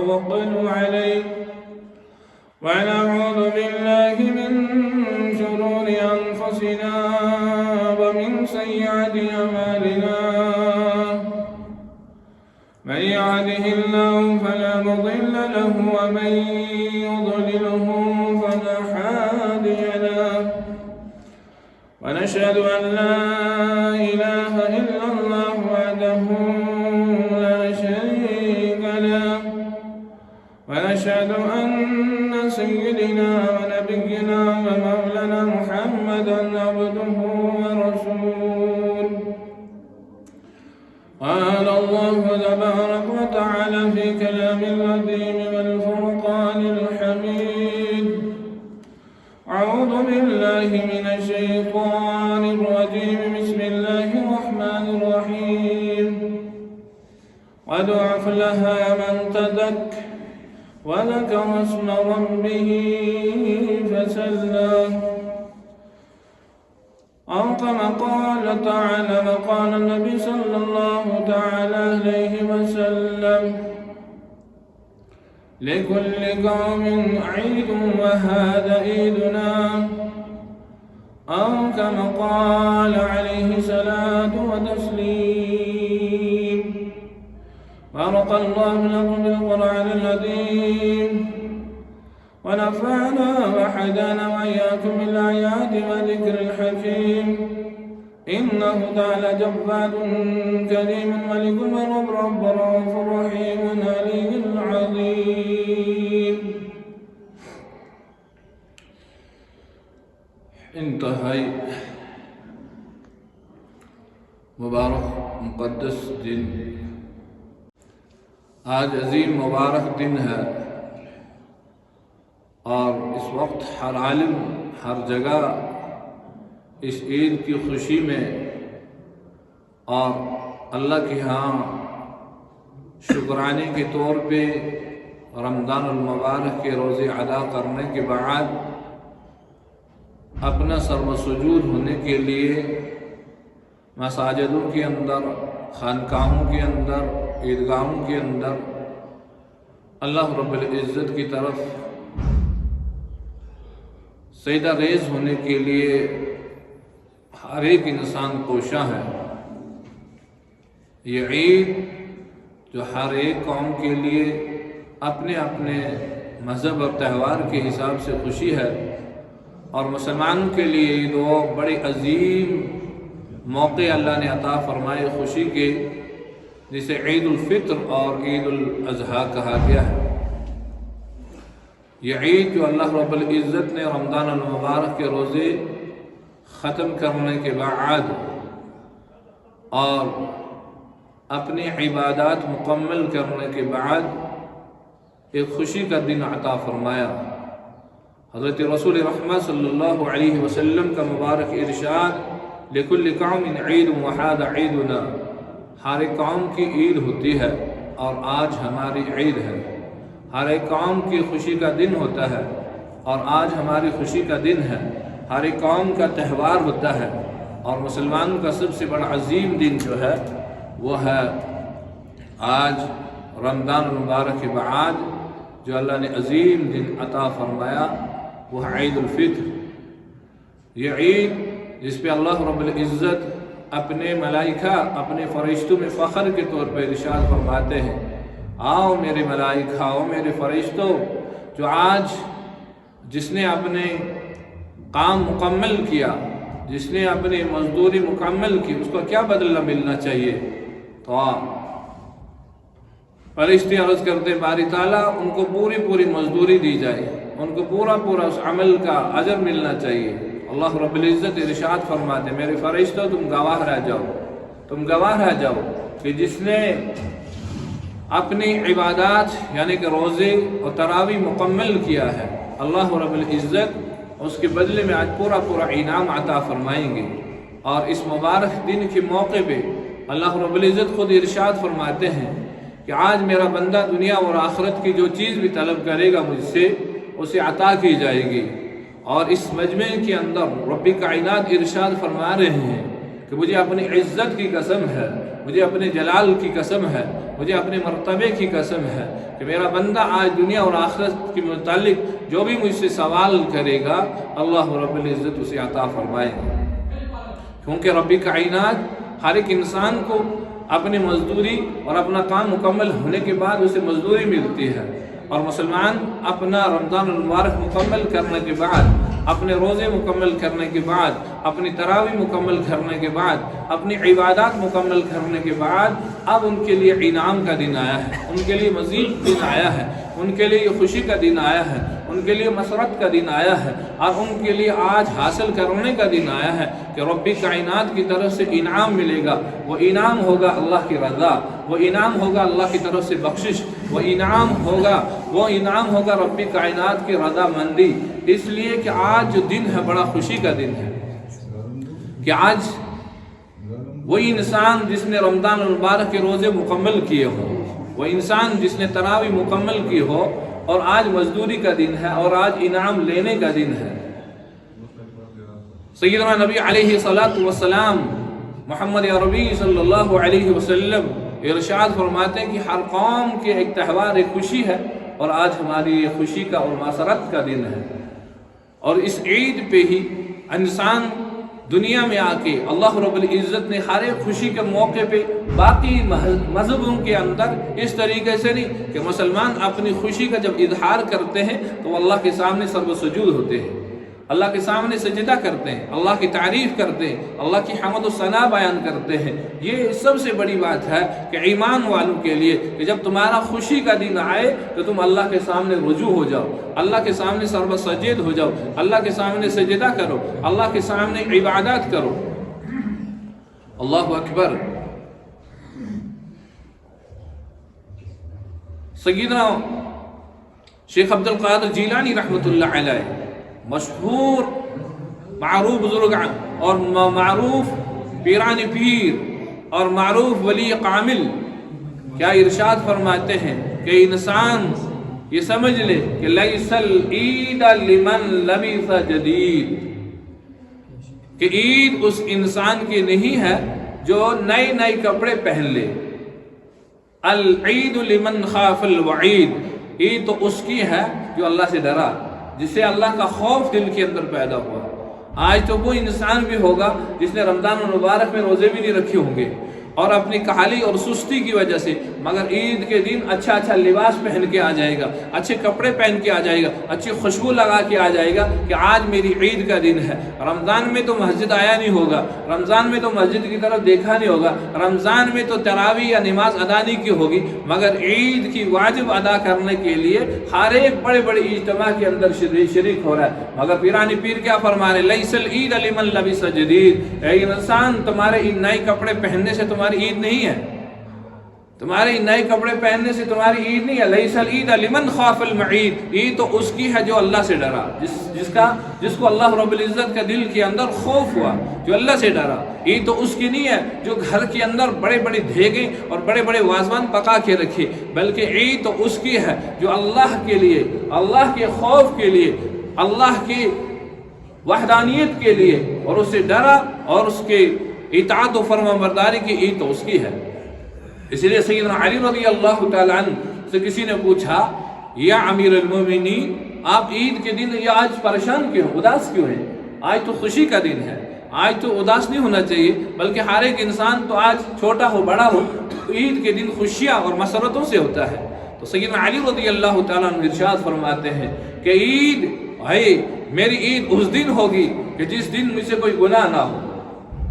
توكلوا عليه ونعوذ بالله من شرور أنفسنا ومن سيئات أعمالنا من يهده الله فلا مضل له ومن يضلله فلا هادي له ونشهد أن لا إله إلا الله وحده لا شريك له ونشهد أن سيدنا ونبينا ومولانا محمدا عبده ورسوله قال الله تبارك وتعالى في كلام القديم والفرقان الحميد أعوذ بالله من الشيطان الرجيم بسم الله الرحمن الرحيم قد أفلح من تزكى وذكر اسم ربه فصلى أو كما قال تعالى وقال النبي صلى الله تعالى عليه وسلم لكل قوم عيد وهذا عيدنا أو كما قال عليه الصلاة والتسليم بارك الله لكم بالقرآن العظيم ونفعنا وحدانا وإياكم بالآيات وذكر الحكيم إنه تعالى جواد كريم ملك رب رؤوف رحيم علي عظيم. انتہائی مبارک مقدس دن، آج عظیم مبارک دن ہے اور اس وقت ہر عالم ہر جگہ اس عید کی خوشی میں اور اللہ کے ہاں شکرانے کے طور پہ رمضان المبارک کے روزے ادا کرنے کے بعد اپنا سر مسجود ہونے کے لیے مساجدوں کے اندر، خانقاہوں کے اندر، عیدگاہوں کے اندر اللہ رب العزت کی طرف سجدہ ریز ہونے کے لیے ہر ایک انسان کوشاں ہے۔ یہ عید جو ہر ایک قوم کے لیے اپنے اپنے مذہب اور تہوار کے حساب سے خوشی ہے، اور مسلمانوں کے لیے یہ دو بڑے عظیم موقع اللہ نے عطا فرمائے خوشی کے، جسے عید الفطر اور عید الاضحیٰ کہا گیا ہے۔ یہ عید جو اللہ رب العزت نے رمضان المبارک کے روزے ختم کرنے کے بعد اور اپنی عبادات مکمل کرنے کے بعد ایک خوشی کا دن عطا فرمایا۔ حضرت رسول رحمت صلی اللہ علیہ وسلم کا مبارک ارشاد لِكُلِّ قَوْمٍ عِيدٌ وَهَذَا عِيدُنَا، ہر ایک قوم کی عید ہوتی ہے اور آج ہماری عید ہے۔ ہر ایک قوم کی خوشی کا دن ہوتا ہے اور آج ہماری خوشی کا دن ہے۔ ہر ایک قوم کا تہوار ہوتا ہے اور مسلمانوں کا سب سے بڑا عظیم دن جو ہے وہ ہے آج رمضان المبارک کے بعد جو اللہ نے عظیم دن عطا فرمایا، وہ عید الفطر۔ یہ عید جس پہ اللہ رب العزت اپنے ملائکہ، اپنے فرشتوں میں فخر کے طور پر ارشاد فرماتے ہیں، آؤ میرے ملائکہ، آؤ میرے فرشتوں، جو آج جس نے اپنے کام مکمل کیا، جس نے اپنی مزدوری مکمل کی، اس کو کیا بدلہ ملنا چاہیے؟ تو فرشتے عرض کرتے باری تعالیٰ ان کو پوری مزدوری دی جائے، ان کو پورا اس عمل کا اجر ملنا چاہیے۔ اللہ رب العزت ارشاد فرماتے میرے فرشتوں تم گواہ رہ جاؤ کہ جس نے اپنی عبادات یعنی کہ روزے اور تراویح مکمل کیا ہے، اللہ رب العزت اس کے بدلے میں آج پورا انعام عطا فرمائیں گے۔ اور اس مبارک دن کے موقع پہ اللہ رب العزت خود ارشاد فرماتے ہیں کہ آج میرا بندہ دنیا اور آخرت کی جو چیز بھی طلب کرے گا مجھ سے اسے عطا کی جائے گی۔ اور اس مجمع کے اندر رب کائنات ارشاد فرما رہے ہیں کہ مجھے اپنی عزت کی قسم ہے، مجھے اپنے جلال کی قسم ہے، مجھے اپنے مرتبے کی قسم ہے کہ میرا بندہ آج دنیا اور آخرت کے متعلق جو بھی مجھ سے سوال کرے گا اللہ رب العزت اسے عطا فرمائے گا، کیونکہ رب کائنات ہر ایک انسان کو اپنی مزدوری اور اپنا کام مکمل ہونے کے بعد اسے مزدوری ملتی ہے، اور مسلمان اپنا رمضان المبارک مکمل کرنے کے بعد، اپنے روزے مکمل کرنے کے بعد، اپنی تراویح مکمل کرنے کے بعد، اپنی عبادات مکمل کرنے کے بعد اب ان کے لیے انعام کا دن آیا ہے، ان کے لیے مزید دن آیا ہے، ان کے لیے یہ خوشی کا دن آیا ہے، ان کے لیے مسرت کا دن آیا ہے، اور ان کے لیے آج حاصل کرنے کا دن آیا ہے کہ رب کائنات کی طرف سے انعام ملے گا۔ وہ انعام ہوگا اللہ کی رضا، وہ انعام ہوگا اللہ کی طرف سے بخشش، وہ انعام ہوگا رب کائنات کی رضا مندی۔ اس لیے کہ آج جو دن ہے بڑا خوشی کا دن ہے کہ آج وہی انسان جس نے رمضان المبارک کے روزے مکمل کیے ہو، وہ انسان جس نے تراویح مکمل کی ہو، اور آج مزدوری کا دن ہے اور آج انعام لینے کا دن ہے۔ سیدنا نبی علیہ السلام محمد عربی صلی اللہ علیہ وسلم ارشاد فرماتے ہیں کہ ہر قوم کے ایک تہوار ایک خوشی ہے، اور آج ہماری یہ خوشی کا اور مسرت کا دن ہے، اور اس عید پہ ہی انسان دنیا میں آ کے اللہ رب العزت نے ہر ایک خوشی کے موقع پہ باقی مذہبوں کے اندر اس طریقے سے نہیں کہ مسلمان اپنی خوشی کا جب اظہار کرتے ہیں تو اللہ کے سامنے سر و سجود ہوتے ہیں، اللہ کے سامنے سجدہ کرتے ہیں، اللہ کی تعریف کرتے ہیں، اللہ کی حمد و ثنا بیان کرتے ہیں۔ یہ سب سے بڑی بات ہے کہ ایمان والوں کے لیے کہ جب تمہارا خوشی کا دن آئے تو تم اللہ کے سامنے رجوع ہو جاؤ، اللہ کے سامنے سر و سجد ہو جاؤ، اللہ کے سامنے سجدہ کرو، اللہ کے سامنے عبادات کرو۔ اللہ اکبر۔ سیدنا شیخ عبد القادر جیلانی رحمۃ اللہ علیہ مشہور معروف بزرگ اور معروف پیران پیر اور معروف ولی کامل کیا ارشاد فرماتے ہیں کہ انسان یہ سمجھ لے کہ لیس العید لمن لبس جدید، کہ عید اس انسان کی نہیں ہے جو نئے نئے کپڑے پہن لے، العید لمن خاف الوعید، عید تو اس کی ہے جو اللہ سے ڈرا، جس سے اللہ کا خوف دل کے اندر پیدا ہوا۔ آج تو وہ انسان بھی ہوگا جس نے رمضان المبارک میں روزے بھی نہیں رکھے ہوں گے اور اپنی کاہلی اور سستی کی وجہ سے، مگر عید کے دن اچھا لباس پہن کے آ جائے گا، اچھے کپڑے پہن کے آ جائے گا، اچھی خوشبو لگا کے آ جائے گا کہ آج میری عید کا دن ہے۔ رمضان میں تو مسجد آیا نہیں ہوگا، رمضان میں تو مسجد کی طرف دیکھا نہیں ہوگا، رمضان میں تو تراویح یا نماز ادا نہیں کی ہوگی، مگر عید کی واجب ادا کرنے کے لیے ہر ایک بڑے بڑے اجتماع کے اندر شریک ہو رہا ہے۔ مگر پیرانی پیر کیا فرما رہے؟ لیس العید لمن لبس جدید، اے انسان تمہارے ان نئے کپڑے پہننے سے تمہاری عید نہیں ہے، تمہارے نئے کپڑے پہننے سے تمہاری عید نہیں ہے۔ لیس العید لمن خاف الوعید، عید تو اس کی ہے جو اللہ سے ڈرا، جس کو اللہ رب العزت کا دل کے اندر خوف ہوا، جو اللہ سے ڈرا۔ عید تو اس کی نہیں ہے جو گھر کے اندر بڑے بڑے دھیگے اور بڑے بڑے وازوان پکا کے رکھے، بلکہ عید تو اس کی ہے جو اللہ کے لیے، اللہ کے خوف کے لیے، اللہ کی وحدانیت کے لیے اور اس سے ڈرا اور اس کے اطاعت و فرما برداری کی عید تو اس کی ہے۔ اس لیے سیدنا علی رضی اللہ تعالیٰ عنہ سے کسی نے پوچھا، یا امیر المومنین، آپ عید کے دن یہ آج پریشان کیوں، اداس کیوں ہیں؟ آج تو خوشی کا دن ہے، آج تو اداس نہیں ہونا چاہیے، بلکہ ہر ایک انسان تو آج چھوٹا ہو بڑا ہو عید کے دن خوشیاں اور مسرتوں سے ہوتا ہے۔ تو سیدنا علی رضی اللہ تعالیٰ عنہ ارشاد فرماتے ہیں کہ عید میری عید اس دن ہوگی کہ جس دن مجھ سے کوئی گناہ نہ ہو۔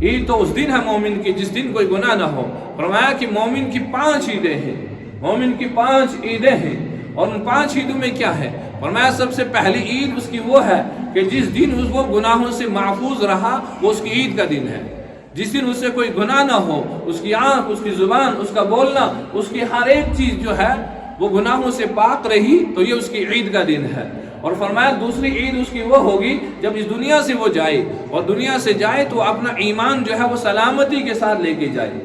عید تو اس دن ہے مومن کی جس دن کوئی گناہ نہ ہو۔ فرمایا کہ مومن کی 5 عیدیں ہیں، مومن کی 5 عیدیں ہیں، اور ان 5 عیدوں میں کیا ہے؟ فرمایا سب سے پہلی عید اس کی وہ ہے کہ جس دن وہ گناہوں سے محفوظ رہا، وہ اس کی عید کا دن ہے۔ جس دن اس سے کوئی گناہ نہ ہو، اس کی آنکھ، اس کی زبان، اس کا بولنا، اس کی ہر ایک چیز جو ہے وہ گناہوں سے پاک رہی، تو یہ اس کی عید کا دن ہے۔ اور فرمایا دوسری عید اس کی وہ ہوگی جب اس دنیا سے وہ جائے، اور دنیا سے جائے تو اپنا ایمان جو ہے وہ سلامتی کے ساتھ لے کے جائے،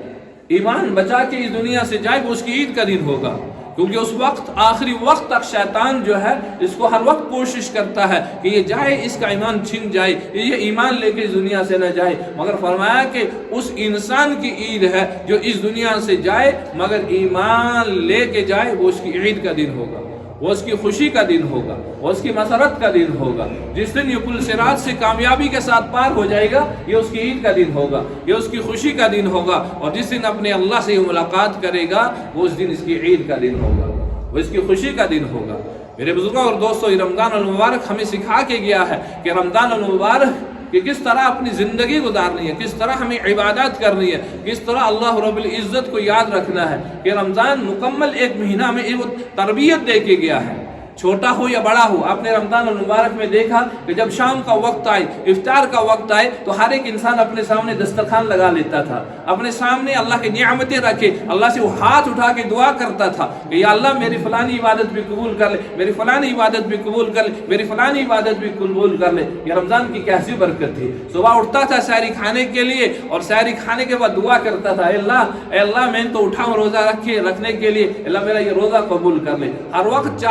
ایمان بچا کے اس دنیا سے جائے، وہ اس کی عید کا دن ہوگا۔ کیونکہ اس وقت آخری وقت تک شیطان جو ہے اس کو ہر وقت کوشش کرتا ہے کہ یہ جائے، اس کا ایمان چھن جائے، یہ ایمان لے کے دنیا سے نہ جائے، مگر فرمایا کہ اس انسان کی عید ہے جو اس دنیا سے جائے مگر ایمان لے کے جائے، وہ اس کی عید کا دن ہوگا، وہ اس کی خوشی کا دن ہوگا، وہ اس کی مسرت کا دن ہوگا۔ جس دن یہ پل صراط سے کامیابی کے ساتھ پار ہو جائے گا، یہ اس کی عید کا دن ہوگا، یہ اس کی خوشی کا دن ہوگا، اور جس دن اپنے اللہ سے ملاقات کرے گا وہ اس دن اس کی عید کا دن ہوگا، وہ اس کی خوشی کا دن ہوگا۔ میرے بزرگوں اور دوستوں، یہ رمضان المبارک ہمیں سکھا کے گیا ہے کہ رمضان المبارک کہ کس طرح اپنی زندگی گزارنی ہے، کس طرح ہمیں عبادات کرنی ہے، کس طرح اللہ رب العزت کو یاد رکھنا ہے کہ رمضان مکمل ایک مہینہ میں ایک تربیت دے کے گیا ہے، چھوٹا ہو یا بڑا ہو۔ آپ نے رمضان المبارک میں دیکھا کہ جب شام کا وقت آئے، افطار کا وقت آئے تو ہر ایک انسان اپنے سامنے دسترخوان لگا لیتا تھا، اپنے سامنے اللہ کی نعمتیں رکھے، اللہ سے وہ ہاتھ اٹھا کے دعا کرتا تھا کہ یا اللہ میری فلانی عبادت بھی قبول کر لے، میری فلانی عبادت بھی قبول کر لے، میری فلانی عبادت بھی قبول کر لے۔ یہ رمضان کی کیسی برکت تھی۔ صبح اٹھتا تھا سحری کھانے کے لیے اور سحری کھانے کے بعد دعا کرتا تھا، اے اللہ میں تو اٹھاؤں روزہ رکھنے کے لیے، اللہ میرا یہ روزہ قبول کر لے۔ ہر وقت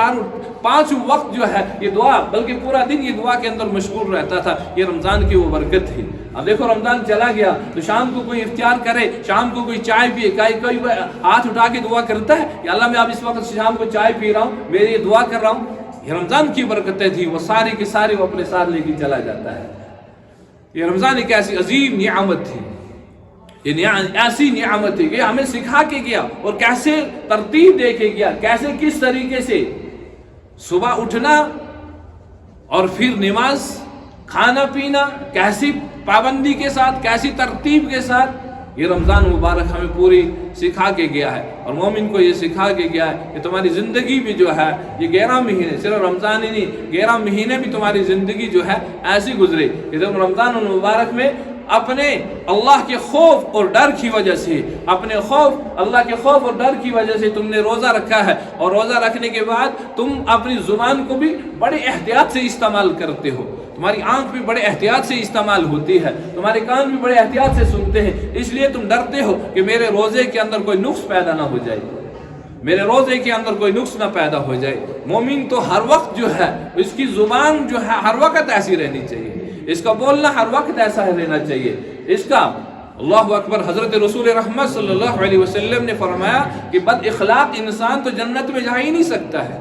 5 وقت جو ہے یہ دعا، بلکہ پورا دن یہ دعا کے اندر مشغول رہتا تھا۔ یہ رمضان کی وہ برکت تھی۔ اب دیکھو رمضان چلا گیا تو شام کو کوئی افطار کرے، شام کو کوئی چائے پیے، کوئی ہاتھ اٹھا کے دعا کرتا ہے یا اللہ میں اب اس وقت شام کو چائے پی رہا ہوں، میری یہ دعا کر رہا ہوں۔ یہ رمضان کی برکتیں تھی، وہ ساری کی ساری وہ اپنے ساتھ لے کے چلا جاتا ہے۔ یہ رمضان ایک ایسی عظیم نعمت تھی، یہ ایسی نعمت تھی کہ ہمیں سکھا کے گیا اور کیسے ترتیب دے کے گیا، کیسے کس طریقے سے صبح اٹھنا اور پھر نماز، کھانا پینا، کیسی پابندی کے ساتھ، کیسی ترتیب کے ساتھ یہ رمضان مبارک ہمیں پوری سکھا کے گیا ہے۔ اور مومن کو یہ سکھا کے گیا ہے کہ تمہاری زندگی بھی جو ہے یہ 11 مہینے، صرف رمضان ہی نہیں، 11 مہینے بھی تمہاری زندگی جو ہے ایسی گزرے کہ تم رمضان المبارک میں اپنے اللہ کے خوف اور ڈر کی وجہ سے، اپنے اللہ کے خوف اور ڈر کی وجہ سے تم نے روزہ رکھا ہے، اور روزہ رکھنے کے بعد تم اپنی زبان کو بھی بڑے احتیاط سے استعمال کرتے ہو، تمہاری آنکھ بھی بڑے احتیاط سے استعمال ہوتی ہے، تمہارے کان بھی بڑے احتیاط سے سنتے ہیں، اس لیے تم ڈرتے ہو کہ میرے روزے کے اندر کوئی نقص پیدا نہ ہو جائے، میرے روزے کے اندر کوئی نقص نہ پیدا ہو جائے۔ مومن تو ہر وقت جو ہے اس کی زبان جو ہے ہر وقت ایسی رہنی چاہیے، اس کا بولنا ہر وقت ایسا رہنا چاہیے، اس کا اللہ اکبر۔ حضرت رسول رحمت صلی اللہ علیہ وسلم نے فرمایا کہ بد اخلاق انسان تو جنت میں جا ہی نہیں سکتا ہے۔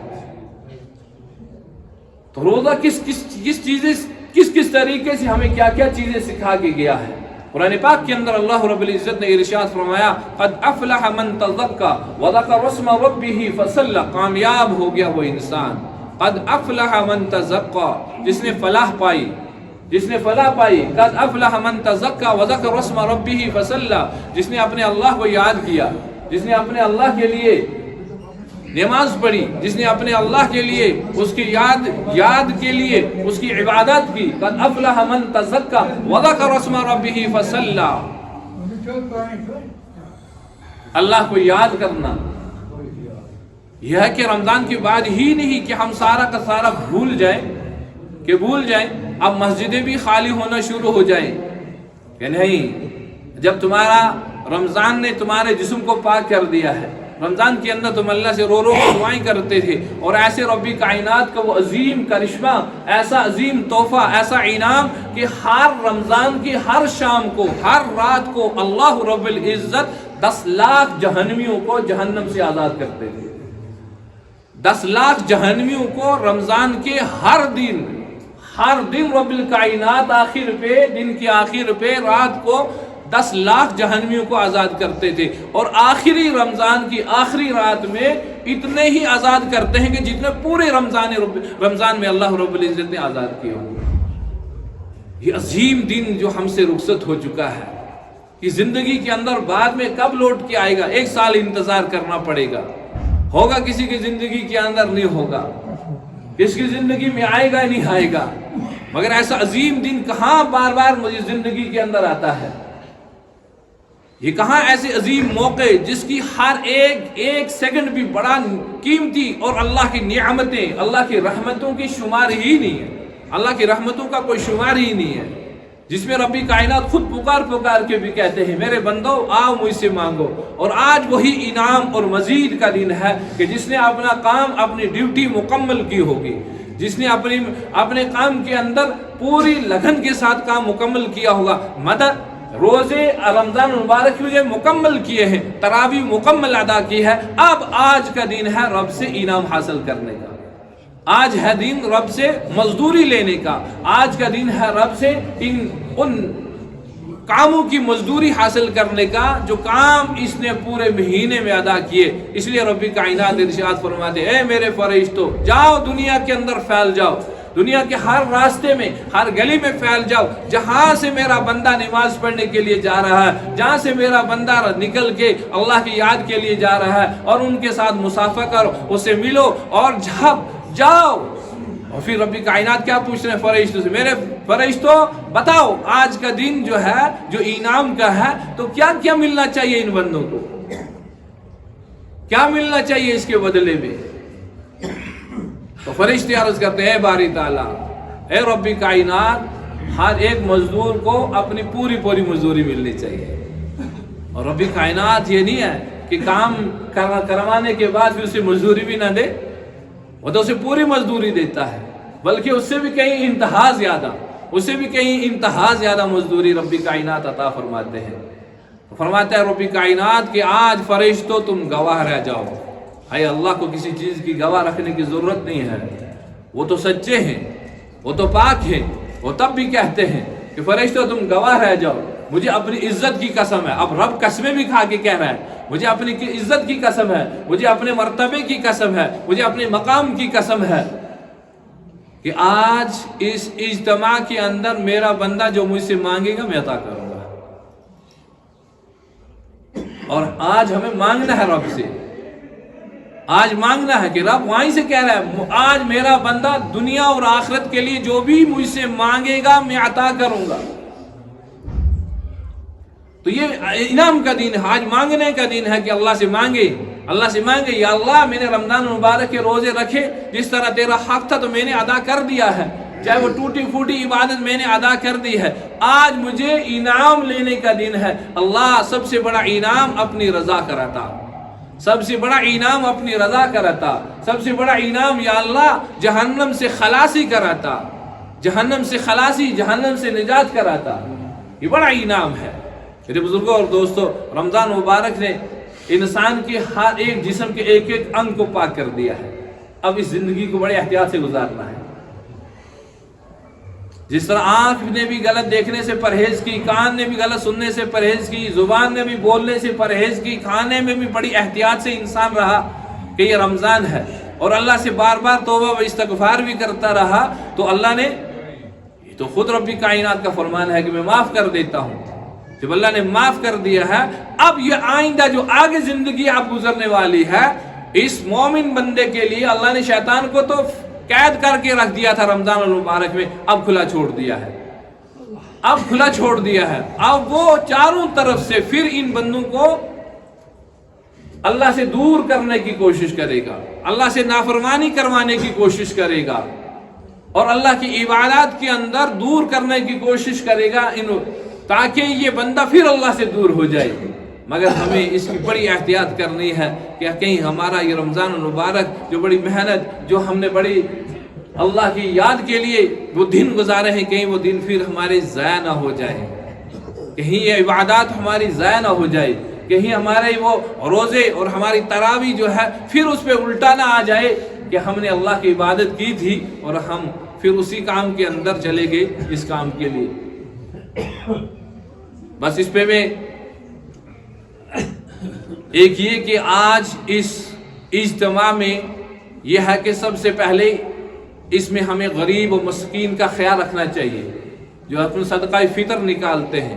تو روزہ کس طریقے سے ہمیں کیا کیا چیزیں سکھا کے گیا ہے۔ قرآن پاک کے اندر اللہ رب العزت نے ارشاد فرمایا قد افلح من تزکا وذکر اسم ربہ فصلی، کامیاب ہو گیا وہ انسان، قد افلح من تزکا، جس نے فلاح پائی، جس نے فلاح پائی، قد افلح من تزکا وذکر اسم ربہ فصلی، جس نے اپنے اللہ کو یاد کیا، جس نے اپنے اللہ کے لیے نماز پڑھی، جس نے اپنے اللہ کے لیے اس کی یاد کے لیے اس کی عبادت کی، قد افلح من تزکا وذکر اسم ربہ فصلی۔ اللہ کو یاد کرنا یہ ہے کہ رمضان کے بعد ہی نہیں کہ ہم سارا کا سارا بھول جائیں، اب مسجدیں بھی خالی ہونا شروع ہو جائیں کہ نہیں، جب تمہارا رمضان نے تمہارے جسم کو پاک کر دیا ہے، رمضان کے اندر تم اللہ سے رو کے دعائیں کرتے تھے، اور ایسے ربی کائنات کا وہ عظیم کرشمہ، ایسا عظیم تحفہ، ایسا انعام کہ ہر رمضان کی ہر شام کو، ہر رات کو اللہ رب العزت 10 لاکھ جہنمیوں کو جہنم سے آزاد کرتے تھے۔ 10 لاکھ جہنمیوں کو رمضان کے ہر دن رب الکائنات دن کی آخر پہ رات کو 10 لاکھ جہنمیوں کو آزاد کرتے تھے، اور آخری رمضان کی آخری رات میں اتنے ہی آزاد کرتے ہیں کہ جتنے پورے رمضان میں اللہ رب العزت نے آزاد کیا ہو۔ یہ عظیم دن جو ہم سے رخصت ہو چکا ہے، کہ زندگی کے اندر بعد میں کب لوٹ کے آئے گا، 1 سال انتظار کرنا پڑے گا، ہوگا کسی کی زندگی کے اندر نہیں ہوگا، کس کی زندگی میں آئے گا نہیں آئے گا، مگر ایسا عظیم دن کہاں بار بار مجھے زندگی کے اندر آتا ہے، یہ کہاں ایسے عظیم موقع جس کی ہر ایک سیکنڈ بھی بڑا قیمتی، اور اللہ کی نعمتیں، اللہ کی رحمتوں کی شمار ہی نہیں ہے، اللہ کی رحمتوں کا کوئی شمار ہی نہیں ہے، جس میں ربی کائنات خود پکار کے بھی کہتے ہیں میرے بندو آؤ مجھ سے مانگو. اور آج وہی انعام اور مزید کا دن ہے کہ جس نے اپنا کام اپنی ڈیوٹی مکمل کی ہوگی، جس نے اپنے کام کے اندر پوری لگن کے ساتھ کام مکمل کیا ہوگا. مدد روزے رمضان المبارک میں مکمل کیے ہیں، تراویح مکمل ادا کی ہے. اب آج کا دن ہے رب سے انعام حاصل کرنے کا، آج ہے دن رب سے مزدوری لینے کا، آج کا دن ہے رب سے ان کاموں کی مزدوری حاصل کرنے کا جو کام اس نے پورے مہینے میں ادا کیے. اس لیے ربی کائنات ارشاد فرماتے اے میرے فرشتوں جاؤ دنیا کے اندر پھیل جاؤ، دنیا کے ہر راستے میں ہر گلی میں پھیل جاؤ، جہاں سے میرا بندہ نماز پڑھنے کے لیے جا رہا ہے، جہاں سے میرا بندہ نکل کے اللہ کی یاد کے لیے جا رہا ہے، اور ان کے ساتھ مصافحہ کرو، اسے ملو اور جاؤ. اور پھر ربی کائنات کیا پوچھ رہے ہیں فرشتوں سے، میرے فرشتوں بتاؤ آج کا دن جو ہے جو انعام کا ہے تو کیا کیا ملنا چاہیے ان بندوں کو، کیا ملنا چاہیے اس کے بدلے میں. تو فرشتے عرض کرتے ہیں اے باری تعالیٰ، اے ربی کائنات، ہر ایک مزدور کو اپنی پوری مزدوری ملنی چاہیے. اور ربی کائنات یہ نہیں ہے کہ کام کروانے کے بعد پھر اسے مزدوری بھی نہ دے، وہ تو اسے پوری مزدوری دیتا ہے، بلکہ اس سے بھی کہیں انتہا زیادہ مزدوری ربی کائنات عطا فرماتے ہیں. فرماتا ہے ربی کائنات کہ آج فرشتوں تم گواہ رہ جاؤ. اے اللہ کو کسی چیز کی گواہ رکھنے کی ضرورت نہیں ہے، وہ تو سچے ہیں، وہ تو پاک ہیں. وہ تب بھی کہتے ہیں کہ فرشتوں تم گواہ رہ جاؤ، مجھے اپنی عزت کی قسم ہے. اب رب قسمیں بھی کھا کے کہہ رہا ہے مجھے اپنی عزت کی قسم ہے، مجھے اپنے مرتبے کی قسم ہے، مجھے اپنے مقام کی قسم ہے کہ آج اس اجتماع کے اندر میرا بندہ جو مجھ سے مانگے گا میں عطا کروں گا. اور آج ہمیں مانگنا ہے رب سے، آج مانگنا ہے کہ رب وہیں سے کہہ رہا ہے آج میرا بندہ دنیا اور آخرت کے لیے جو بھی مجھ سے مانگے گا میں عطا کروں گا. تو یہ انعام کا دن ہے، آج مانگنے کا دن ہے کہ اللہ سے مانگے یا اللہ میں نے رمضان المبارک کے روزے رکھے، جس طرح تیرا حق تھا تو میں نے ادا کر دیا ہے، چاہے وہ ٹوٹی پھوٹی عبادت میں نے ادا کر دی ہے، آج مجھے انعام لینے کا دن ہے. اللہ سب سے بڑا انعام اپنی رضا کراتا، سب سے بڑا انعام اپنی رضا کراتا، سب سے بڑا انعام یا اللہ جہنم سے خلاصی کراتا، جہنم سے نجات کراتا. یہ بڑا انعام ہے. میرے بزرگوں اور دوستوں، رمضان مبارک نے انسان کے ہر ایک جسم کے ایک انگ کو پاک کر دیا ہے. اب اس زندگی کو بڑے احتیاط سے گزارنا ہے. جس طرح آنکھ نے بھی غلط دیکھنے سے پرہیز کی، کان نے بھی غلط سننے سے پرہیز کی، زبان نے بھی بولنے سے پرہیز کی، کھانے میں بھی بڑی احتیاط سے انسان رہا کہ یہ رمضان ہے، اور اللہ سے بار بار توبہ و استغفار بھی کرتا رہا، تو اللہ نے، یہ تو خود ربی کائنات کا فرمان ہے کہ میں معاف کر دیتا ہوں. جب اللہ نے معاف کر دیا ہے، اب یہ آئندہ جو آگے زندگی آپ گزرنے والی ہے، اس مومن بندے کے لیے اللہ نے شیطان کو تو قید کر کے رکھ دیا تھا رمضان المبارک میں، اب کھلا چھوڑ دیا ہے. اب وہ چاروں طرف سے پھر ان بندوں کو اللہ سے دور کرنے کی کوشش کرے گا، اللہ سے نافرمانی کروانے کی کوشش کرے گا، اور اللہ کی عبادات کے اندر دور کرنے کی کوشش کرے گا تاکہ یہ بندہ پھر اللہ سے دور ہو جائے. مگر ہمیں اس کی بڑی احتیاط کرنی ہے کہ کہیں ہمارا یہ رمضان المبارک جو بڑی محنت، جو ہم نے بڑی اللہ کی یاد کے لیے وہ دن گزارے ہیں، کہیں وہ دن پھر ہمارے ضائع نہ ہو جائے، کہیں یہ عبادات ہماری ضائع نہ ہو جائے، کہیں ہمارے وہ روزے اور ہماری تراویح جو ہے پھر اس پہ الٹا نہ آ جائے کہ ہم نے اللہ کی عبادت کی تھی اور ہم پھر اسی کام کے اندر چلے گئے اس کام کے لیے. بس اس پہ میں ایک یہ کہ آج اس اجتماع میں یہ ہے کہ سب سے پہلے اس میں ہمیں غریب و مسکین کا خیال رکھنا چاہیے جو اپنا صدقہ فطر نکالتے ہیں.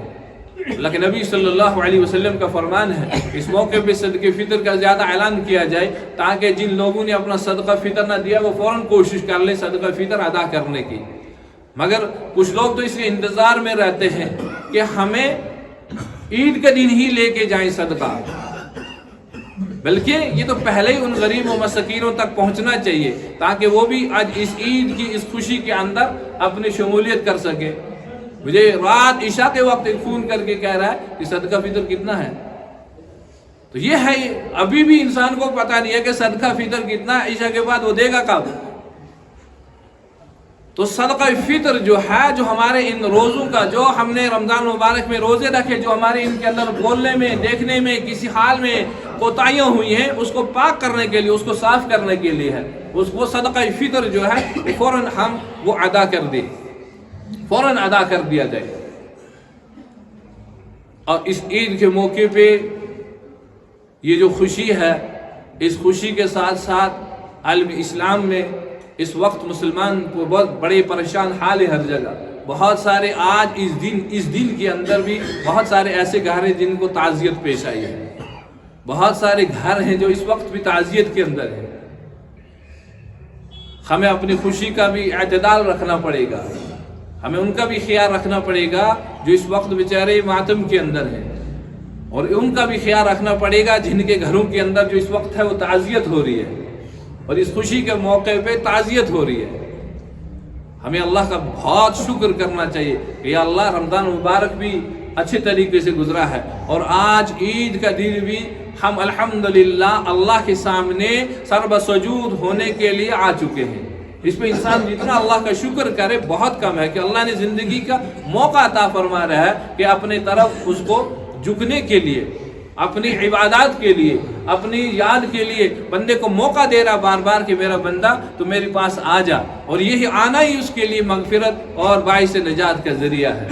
اللہ کے نبی صلی اللہ علیہ وسلم کا فرمان ہے اس موقع پہ صدقہ فطر کا زیادہ اعلان کیا جائے تاکہ جن لوگوں نے اپنا صدقہ فطر نہ دیا وہ فوراً کوشش کر لیں صدقہ فطر ادا کرنے کی. مگر کچھ لوگ تو اس کے انتظار میں رہتے ہیں کہ ہمیں عید کے دن ہی لے کے جائیں صدقہ، بلکہ یہ تو پہلے ہی ان غریب و مسکینوں تک پہنچنا چاہیے تاکہ وہ بھی آج اس عید کی اس خوشی کے اندر اپنی شمولیت کر سکے. مجھے رات عشاء کے وقت ایک فون کر کے کہہ رہا ہے کہ صدقہ فطر کتنا ہے. تو یہ ہے، ابھی بھی انسان کو پتہ نہیں ہے کہ صدقہ فطر کتنا ہے، عشاء کے بعد وہ دے گا کب. تو صدقہ فطر جو ہے، جو ہمارے ان روزوں کا، جو ہم نے رمضان مبارک میں روزے رکھے، جو ہمارے ان کے اندر بولنے میں، دیکھنے میں کسی حال میں کوتاہیاں ہوئی ہیں، اس کو پاک کرنے کے لیے، اس کو صاف کرنے کے لیے ہے. وہ صدقہ فطر جو ہے فوراً ہم وہ ادا کر دیں، فوراً ادا کر دیا جائے. اور اس عید کے موقع پہ یہ جو خوشی ہے، اس خوشی کے ساتھ ساتھ عالم اسلام میں اس وقت مسلمان کو بہت بڑے پریشان حال ہے ہر جگہ. بہت سارے آج اس دن کے اندر بھی بہت سارے ایسے گھر ہیں جن کو تعزیت پیش آئی ہے. بہت سارے گھر ہیں جو اس وقت بھی تعزیت کے اندر ہیں. ہمیں اپنی خوشی کا بھی اعتدال رکھنا پڑے گا، ہمیں ان کا بھی خیال رکھنا پڑے گا جو اس وقت بیچارے ماتم کے اندر ہیں، اور ان کا بھی خیال رکھنا پڑے گا جن کے گھروں کے اندر جو اس وقت ہے وہ تعزیت ہو رہی ہے، اور اس خوشی کے موقع پہ تعزیت ہو رہی ہے. ہمیں اللہ کا بہت شکر کرنا چاہیے کہ یا اللہ رمضان مبارک بھی اچھے طریقے سے گزرا ہے، اور آج عید کا دن بھی ہم الحمدللہ اللہ کے سامنے سر بسجود ہونے کے لیے آ چکے ہیں. اس پہ انسان جتنا اللہ کا شکر کرے بہت کم ہے کہ اللہ نے زندگی کا موقع عطا فرما رہا ہے کہ اپنے طرف اس کو جھکنے کے لیے، اپنی عبادات کے لیے، اپنی یاد کے لیے بندے کو موقع دے رہا بار بار کہ میرا بندہ تو میرے پاس آ جا، اور یہی آنا ہی اس کے لیے مغفرت اور باعث نجات کا ذریعہ ہے.